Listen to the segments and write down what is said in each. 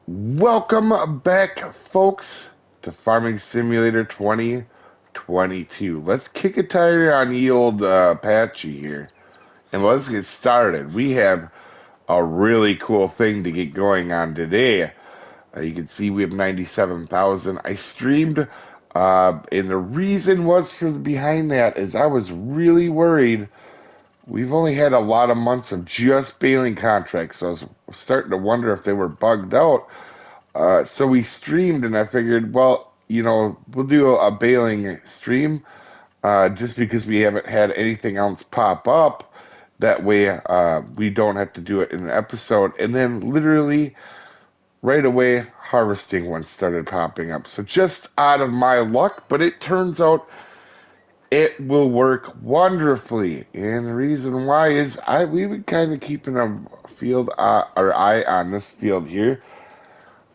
Welcome back, folks, to Farming Simulator 2022. Let's kick a tire on the old Apache here, and let's get started. We have a really cool thing to get going on today. You can see we have 97,000. I streamed, and the reason was for behind that is I was really worried. We've only had a lot of months of just baling contracts, so I was starting to wonder if they were bugged out. So we streamed, and I figured, well, we'll do a baling stream just because we haven't had anything else pop up. That way, we don't have to do it in an episode. And then, literally, right away, harvesting ones started popping up. So just out of my luck, but it turns out it will work wonderfully. And the reason why is we've been kind of keeping a field our eye on this field here.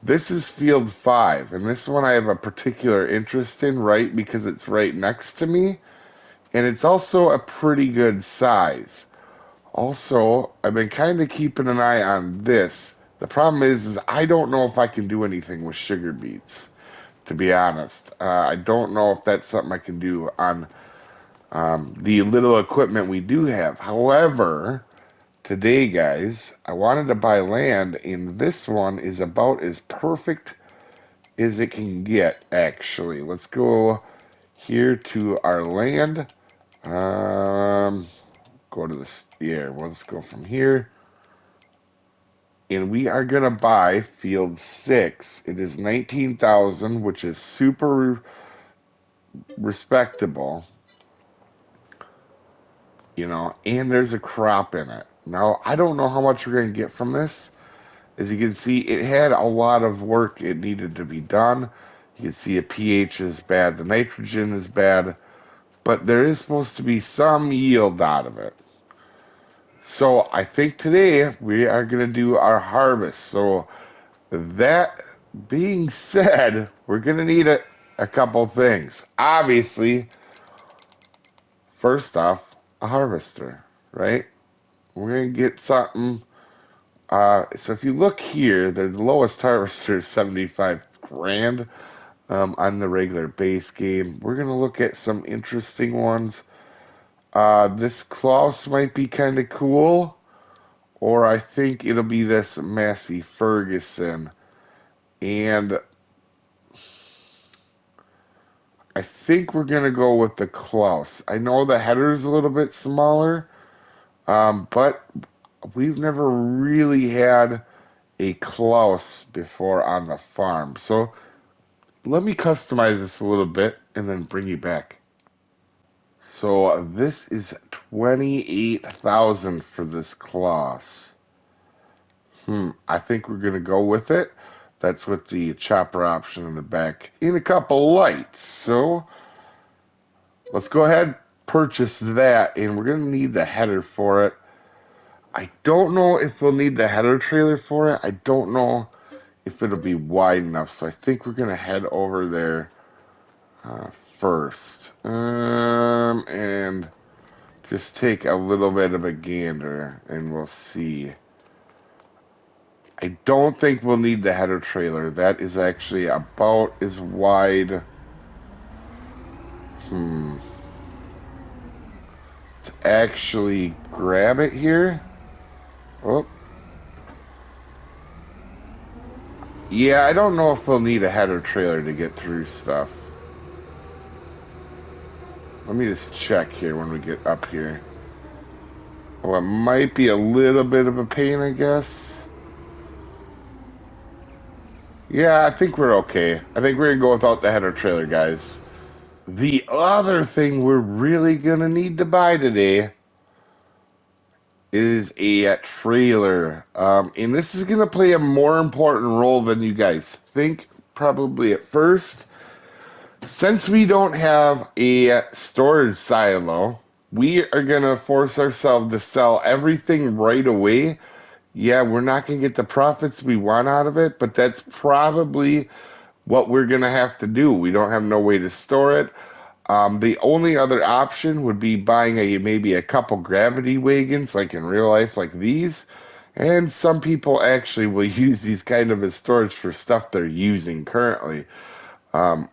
This is field 5, and this one I have a particular interest in, right, because it's right next to me, and it's also a pretty good size. Also, I've been kind of keeping an eye on this. The problem is I don't know if I can do anything with sugar beets, to be honest. I don't know if that's something I can do on the little equipment we do have. However, today, guys, I wanted to buy land, and this one is about as perfect as it can get, actually. Let's go here to our land. Go to this, yeah, well, let's go from here. And we are going to buy field 6. It is 19,000, which is super respectable, and there's a crop in it. Now, I don't know how much we're going to get from this. As you can see, it had a lot of work it needed to be done. You can see the pH is bad, the nitrogen is bad, but there is supposed to be some yield out of it. So I think today we are going to do our harvest. So that being said, we're going to need a couple things. Obviously, first off, a harvester, right? We're going to get something. So if you look here, the lowest harvester is 75 grand on the regular base game. We're going to look at some interesting ones. This Klaus might be kind of cool, or I think it'll be this Massey Ferguson. And I think we're going to go with the Klaus. I know the header's a little bit smaller, but we've never really had a Klaus before on the farm. So let me customize this a little bit and then bring you back. So this is 28,000 for this Klaus. I think we're going to go with it. That's with the chopper option in the back and a couple lights. So let's go ahead, purchase that, and we're going to need the header for it. I don't know if we'll need the header trailer for it. I don't know if it'll be wide enough. So I think we're going to head over there first. And just take a little bit of a gander, and we'll see. I don't think we'll need the header trailer. That is actually about as wide. To actually grab it here. Oh. Yeah, I don't know if we'll need a header trailer to get through stuff. Let me just check here when we get up here. Oh, it might be a little bit of a pain, I guess. Yeah, I think we're okay. I think we're going to go without the header trailer, guys. The other thing we're really going to need to buy today is a trailer. And this is going to play a more important role than you guys think, probably at first. Since we don't have a storage silo, we are going to force ourselves to sell everything right away. Yeah, we're not going to get the profits we want out of it, but that's probably what we're going to have to do. We don't have no way to store it. The only other option would be buying maybe a couple gravity wagons, like in real life, like these, And some people actually will use these kind of as storage for stuff they're using currently. Um,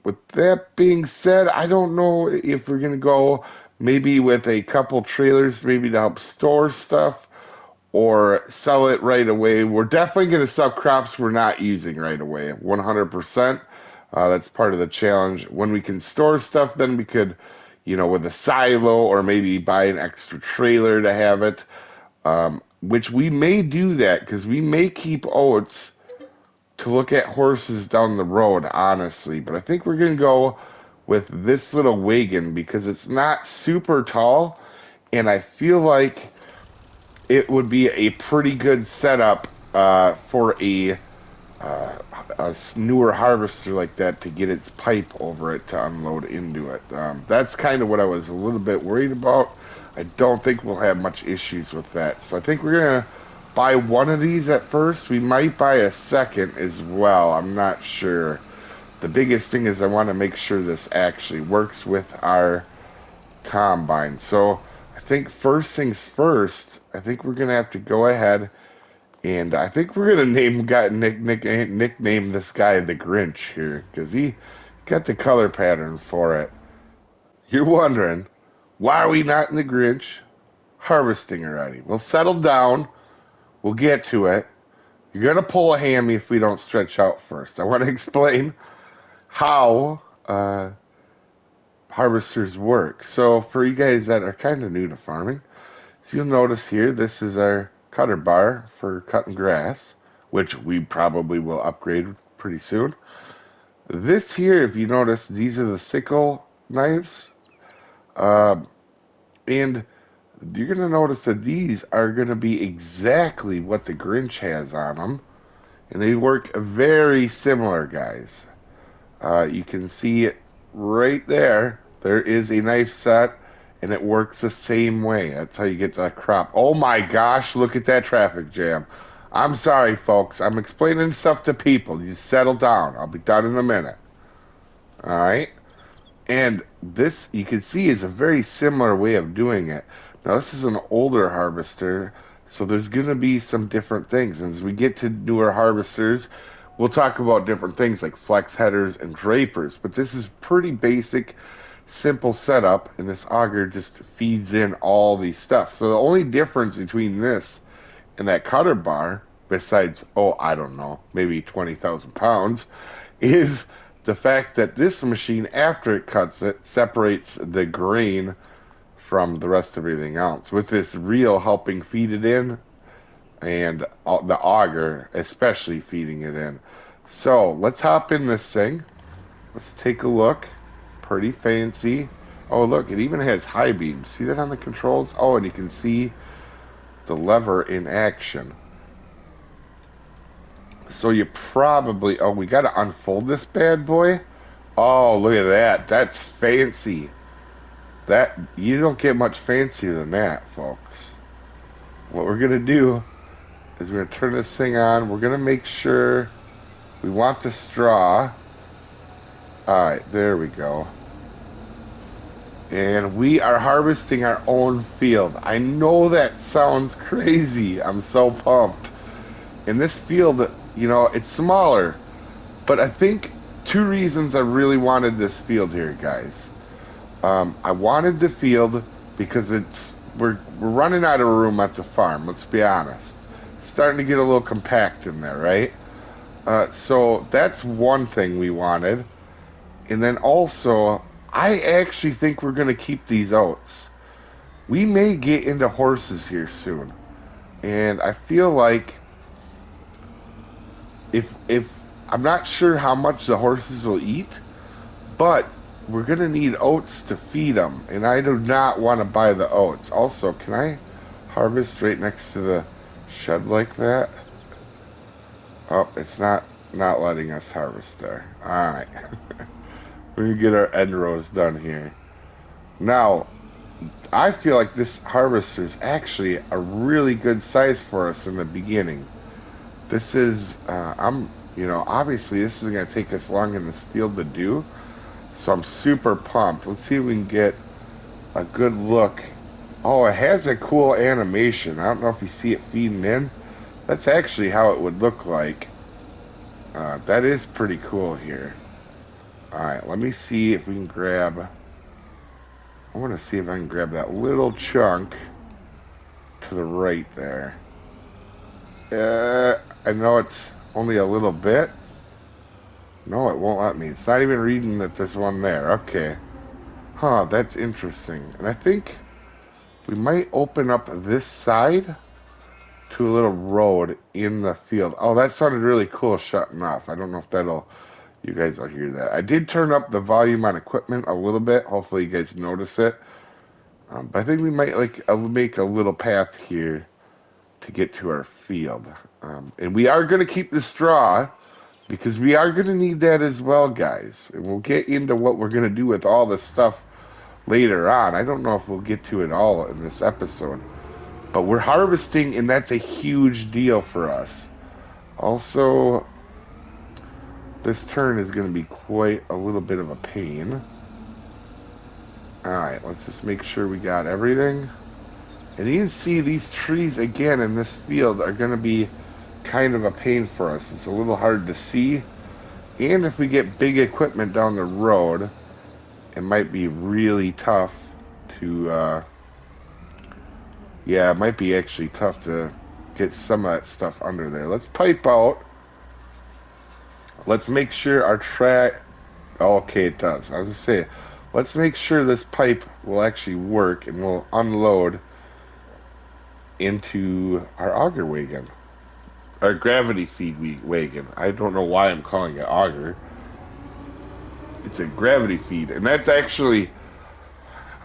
with that being said, I don't know if we're gonna go maybe with a couple trailers, maybe to help store stuff or sell it right away. We're definitely gonna sell crops we're not using right away, 100%. That's part of the challenge. When we can store stuff, then we could, with a silo or maybe buy an extra trailer to have it. Which we may do that because we may keep oats to look at horses down the road, honestly. But I think we're going to go with this little wagon because it's not super tall, and I feel like it would be a pretty good setup for uh, a newer harvester like that to get its pipe over it to unload into it. That's kind of what I was a little bit worried about. I don't think we'll have much issues with that. So I think we're gonna buy one of these at first. We might buy a second as well. I'm not sure. The biggest thing is I want to make sure this actually works with our combine. So I think first things first, I think we're gonna have to go ahead and I think we're gonna nickname this guy the Grinch here because he got the color pattern for it. You're wondering why are we not in the Grinch harvesting already? We'll settle down. We'll get to it. You're gonna pull a hammy if we don't stretch out first. I want to explain how harvesters work. So for you guys that are kind of new to farming, so you'll notice here, this is our cutter bar for cutting grass, which we probably will upgrade pretty soon. This here, if you notice, these are the sickle knives. Um, and you're going to notice that these are going to be exactly what the Grinch has on them. And they work very similar, guys. You can see it right there. There is a knife set, and it works the same way. That's how you get that crop. Oh my gosh, look at that traffic jam. I'm sorry, folks. I'm explaining stuff to people. You settle down. I'll be done in a minute. All right? And this, you can see, is a very similar way of doing it. Now, this is an older harvester, so there's going to be some different things. And as we get to newer harvesters, we'll talk about different things like flex headers and drapers. But this is pretty basic, simple setup, and this auger just feeds in all these stuff. So the only difference between this and that cutter bar, besides, oh, I don't know, maybe 20,000 pounds, is the fact that this machine, after it cuts it, separates the grain from the rest of everything else. With this reel helping feed it in, and the auger especially feeding it in. So let's hop in this thing. Let's take a look. Pretty fancy. Oh, look, it even has high beams. See that on the controls? Oh, and you can see the lever in action. So you probably, oh, we got to unfold this bad boy. Oh, look at that. That's fancy. That, you don't get much fancier than that, folks. What we're going to do is we're going to turn this thing on. We're going to make sure we want the straw. All right, there we go. And we are harvesting our own field. I know that sounds crazy. I'm so pumped. In this field, it's smaller, but I think two reasons I really wanted this field here, guys. I wanted the field because we're running out of room at the farm. Let's be honest. It's starting to get a little compact in there, right? So that's one thing we wanted. And then also, I actually think we're going to keep these oats. We may get into horses here soon. And I feel like if I'm not sure how much the horses will eat, but we're going to need oats to feed them. And I do not want to buy the oats. Also, can I harvest right next to the shed like that? Oh, it's not letting us harvest there. Alright. We're going to get our end rows done here. Now, I feel like this harvester is actually a really good size for us in the beginning. This is, obviously this isn't going to take us long in this field to do. So I'm super pumped. Let's see if we can get a good look Oh, it has a cool animation. I don't know if you see it feeding in. That's actually how it would look like. That is pretty cool here. All right, let me see if we can grab. I want to see if I can grab that little chunk to the right there. I know it's only a little bit. No, it won't let me. It's not even reading that there's one there. Okay. Huh, that's interesting. And I think we might open up this side to a little road in the field. Oh, that sounded really cool shutting off. I don't know if you guys will hear that. I did turn up the volume on equipment a little bit. Hopefully you guys notice it. But I think we might make a little path here to get to our field. And we are going to keep the straw because we are going to need that as well, guys. And we'll get into what we're going to do with all this stuff later on. I don't know if we'll get to it all in this episode. But we're harvesting, and that's a huge deal for us. Also, this turn is going to be quite a little bit of a pain. Alright, let's just make sure we got everything. And you can see these trees, again, in this field are going to be kind of a pain for us. It's a little hard to see. And if we get big equipment down the road, it might be really tough to... yeah, it might be actually tough to get some of that stuff under there. Let's pipe out. Let's make sure our track... Oh, okay, it does. I was going to say, let's make sure this pipe will actually work and we'll unload into our auger wagon. Our gravity feed wagon. I don't know why I'm calling it auger. It's a gravity feed. And that's actually...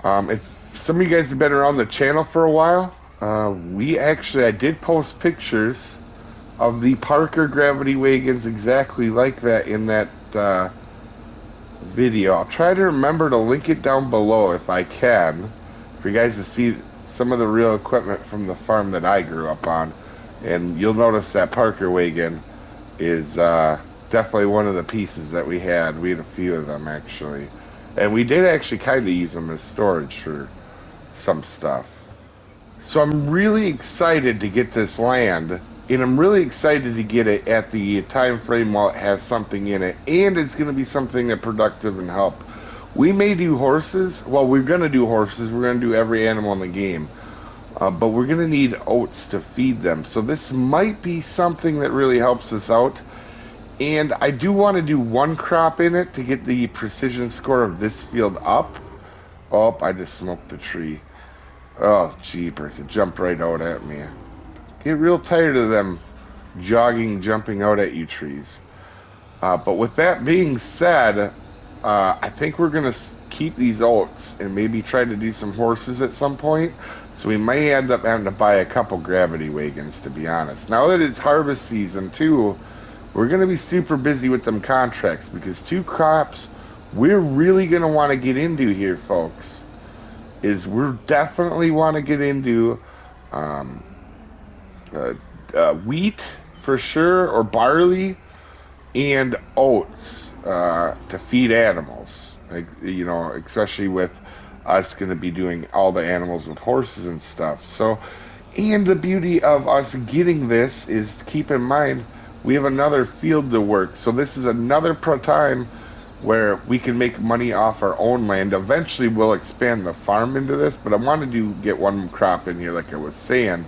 if some of you guys have been around the channel for a while, I did post pictures of the Parker gravity wagons exactly like that in that video. I'll try to remember to link it down below if I can, for you guys to see some of the real equipment from the farm that I grew up on. And you'll notice that Parker wagon is definitely one of the pieces that we had. We had a few of them, actually. And we did actually kind of use them as storage for some stuff. So I'm really excited to get this land, and I'm really excited to get it at the time frame while it has something in it, and it's going to be something that productive and help. We may do horses. Well, we're going to do horses. We're going to do every animal in the game. But we're going to need oats to feed them. So this might be something that really helps us out. And I do want to do one crop in it to get the precision score of this field up. Oh, I just smoked a tree. Oh, jeepers, it jumped right out at me. Get real tired of them jumping out at you trees. But with that being said, I think we're going to keep these oats and maybe try to do some horses at some point. So we may end up having to buy a couple gravity wagons, to be honest. Now that it's harvest season, too, we're going to be super busy with them contracts because 2 crops we're really going to want to get into here, folks, is we're definitely want to get into wheat for sure, or barley, and oats to feed animals. Like, you know, especially with us going to be doing all the animals with horses and stuff. So, and the beauty of us getting this is, keep in mind, we have another field to work. So this is another time where we can make money off our own land. Eventually we'll expand the farm into this, but I wanted to get one crop in here, like I was saying,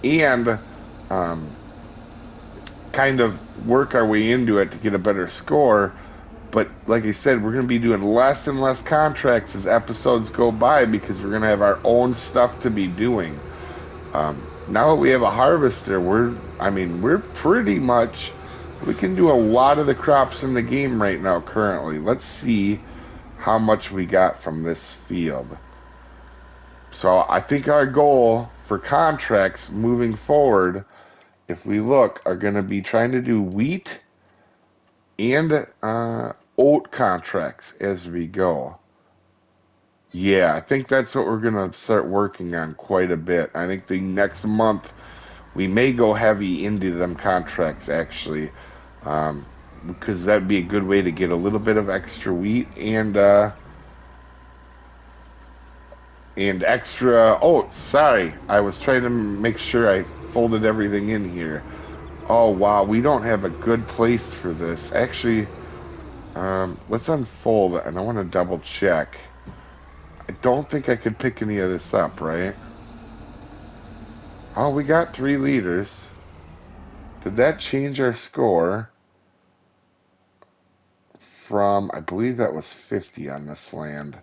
and kind of work our way into it to get a better score. But like I said, we're going to be doing less and less contracts as episodes go by because we're going to have our own stuff to be doing. Now that we have a harvester, we're pretty much, we can do a lot of the crops in the game right now currently. Let's see how much we got from this field. So I think our goal for contracts moving forward, if we look, are going to be trying to do wheat and oat contracts as we go. Yeah, I think that's what we're going to start working on quite a bit. I think the next month we may go heavy into them contracts, actually, because that'd be a good way to get a little bit of extra wheat and and extra. Oh, sorry. I was trying to make sure I folded everything in here. Oh, wow. We don't have a good place for this. Actually, let's unfold it, and I want to double check. I don't think I could pick any of this up, right? Oh, we got 3 liters. Did that change our score from, I believe that was 50 on this land.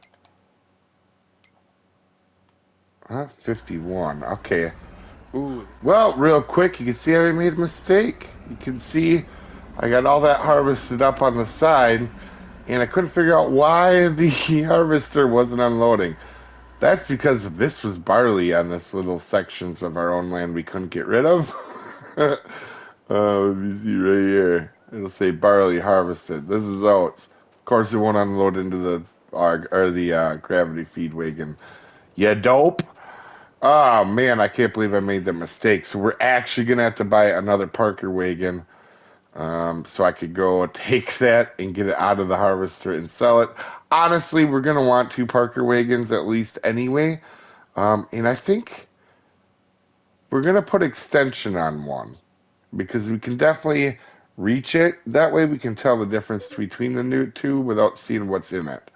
51. Okay. Ooh, Well, real quick, you can see I made a mistake. You can see I got all that harvested up on the side, and I couldn't figure out why the harvester wasn't unloading. That's because this was barley on this little sections of our own land we couldn't get rid of. Let me see right here. It'll say barley harvested. This is oats. Of course, it won't unload into the gravity feed wagon. You dope. Oh man, I can't believe I made that mistake. So we're actually gonna have to buy another Parker wagon, so I could go take that and get it out of the harvester and sell it. Honestly, we're gonna want 2 Parker wagons at least anyway, and I think we're gonna put extension on one because we can definitely reach it. That way, we can tell the difference between the new two without seeing what's in it.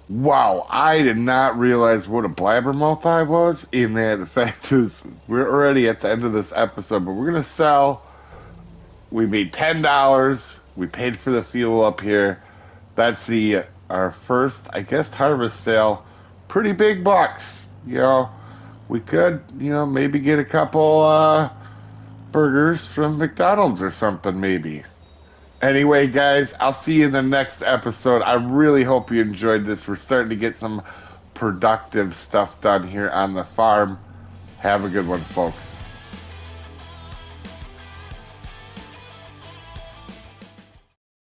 Wow, I did not realize what a blabbermouth I was. And that the fact is, we're already at the end of this episode, but we're gonna sell. We made $10. We paid for the fuel up here. That's the our first, I guess, harvest sale. Pretty big bucks. We could, maybe get a couple burgers from McDonald's or something, maybe. Anyway, guys, I'll see you in the next episode. I really hope you enjoyed this. We're starting to get some productive stuff done here on the farm. Have a good one, folks.